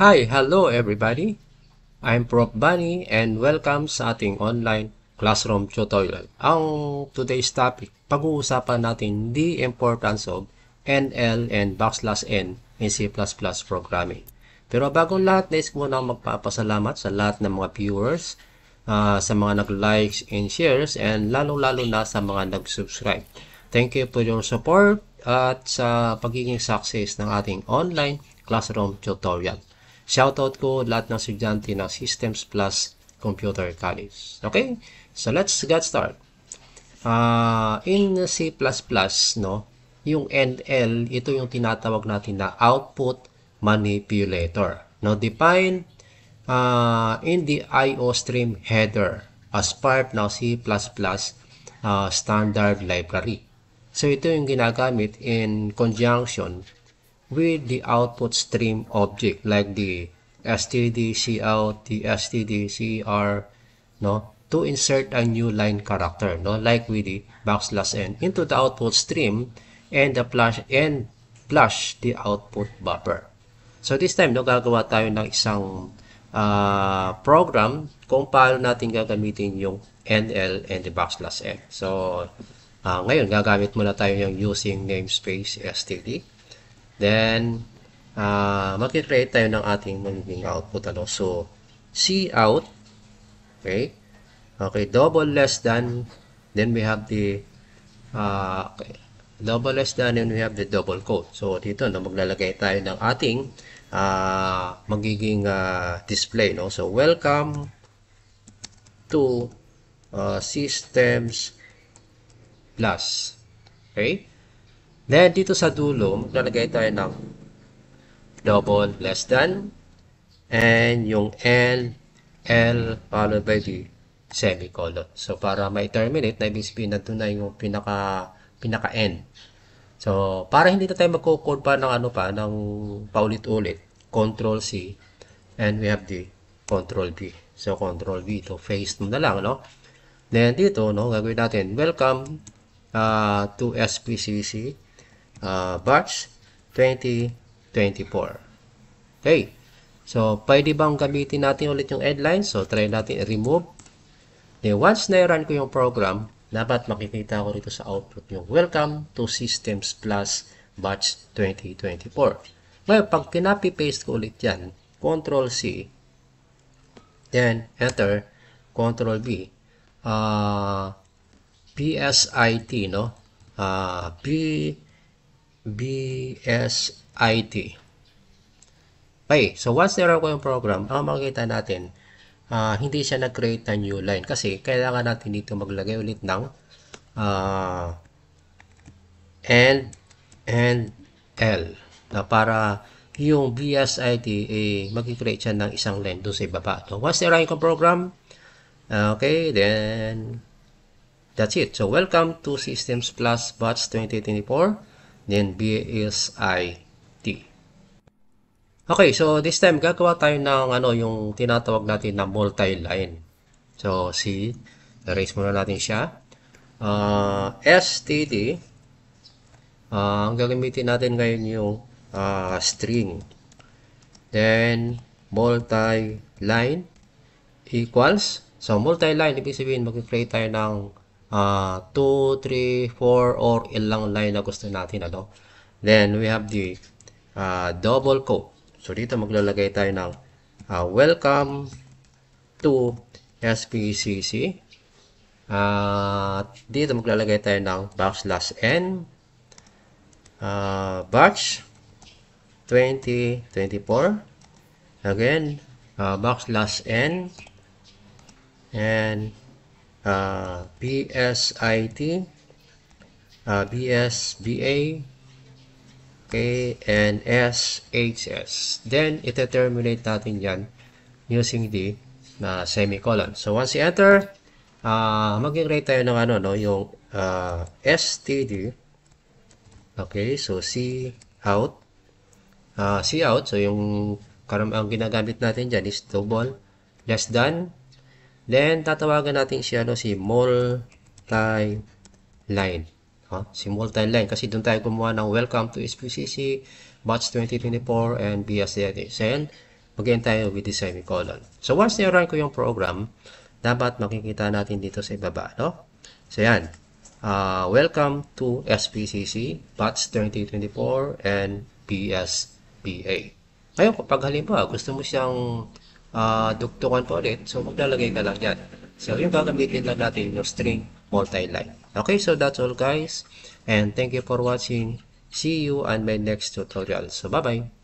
Hi, hello everybody. I'm Prof. Bunny and welcome sa ating online classroom tutorial. Ang today's topic, pag-uusapan natin the importance of NL and \n in C++ programming. Pero bagong lahat, nais ko muna magpapasalamat sa lahat ng mga viewers, sa mga nag-likes and shares, and lalong-lalo na sa mga nag-subscribe. Thank you for your support at sa pagiging success ng ating online classroom tutorial. Shoutout ko lahat ng estudyante ng Systems Plus Computer College. Okay? So, let's get started. In C++, no, yung NL, ito yung tinatawag natin na output manipulator. No, defined in the IO stream header as part ng C++ standard library. So, ito yung ginagamit in conjunction with the output stream object like the std cout, the std cr, no, to insert a new line character, no, like with the \n into the output stream and flush the output buffer. So this time, no, gagawa tayo ng isang program kung paano natin gagamitin yung NL and the \n. So ngayon gagamit muna tayo yung using namespace std. Then, mag-create tayo ng ating magiging output. So, cout, okay, double less than, then we have the, double less than, and we have the double quote. So, dito, no, maglalagay tayo ng ating magiging display. No? So, welcome to Systems Plus. Okay? Then, dito sa dulo, maglalagay tayo ng double less than and yung L followed by the semicolon. So, para ma-terminate, na ibig sabihin na ito na yung pinaka-end. So, para hindi na tayo magkukode pa ng ng paulit-ulit, Control C, and we have the Control V. So, Control V, ito, paste mo na lang, no? Then, dito, no, gagawin natin, welcome to SPCC. Batch 2024. Okay. So, pwede bang gamitin natin ulit yung headline? So, try natin i-remove. Then, once na-run ko yung program, dapat makikita ko dito sa output yung Welcome to Systems Plus Batch 2024. Ngayon, pag kinapi-paste ko ulit yan, Control C, then Enter, Control V, BSIT, no? BSIT. Okay, so once na ko yung program, ang makikita natin, hindi siya nag-create na new line kasi kailangan natin dito maglagay ulit ng and L na para yung BSIT mag-create siya ng isang line doon sa ibaba. So, once na yung program, okay, then that's it. So, welcome to Systems Plus Batch 2024. Then, BSIT. Okay, so this time, gagawa tayo ng yung tinatawag natin na multi-line. So, C, erase muna natin siya. STD, ang gagamitin natin ngayon yung string. Then, multi-line equals. So, multi-line, ibig sabihin, mag-create tayo ng 2, 3, 4, or ilang line na gusto natin. Then, we have the double quote. So, dito maglalagay tayo ng welcome to SPCC. Dito maglalagay tayo ng \n batch 2024. Again, \n and BSIT, BSBA, okay, and SHS. Then, ite-terminate natin yan using the semicolon. So, once you enter, mag-create tayo ng yung STD. Okay, so cout. Cout, so yung ang ginagamit natin dyan is double less than. Then, tatawagan natin siya si multi-line. Si multi-line. Kasi doon tayo gumawa ng welcome to SPCC, batch 2024, and BSDT. Then, mag-end tayo with the semicolon. So once na-run ko yung program, dapat makikita natin dito sa ibaba, no? So yan. Welcome to SPCC, Batch 2024 and PSPA. Ngayon, kapag halimbawa gusto mo siyang dugtungan po ulit, so maglalagay ka lang yan. So yung gagamitin lang natin yung string multi-line. Okay, so that's all guys. And thank you for watching. See you on my next tutorial. So bye-bye.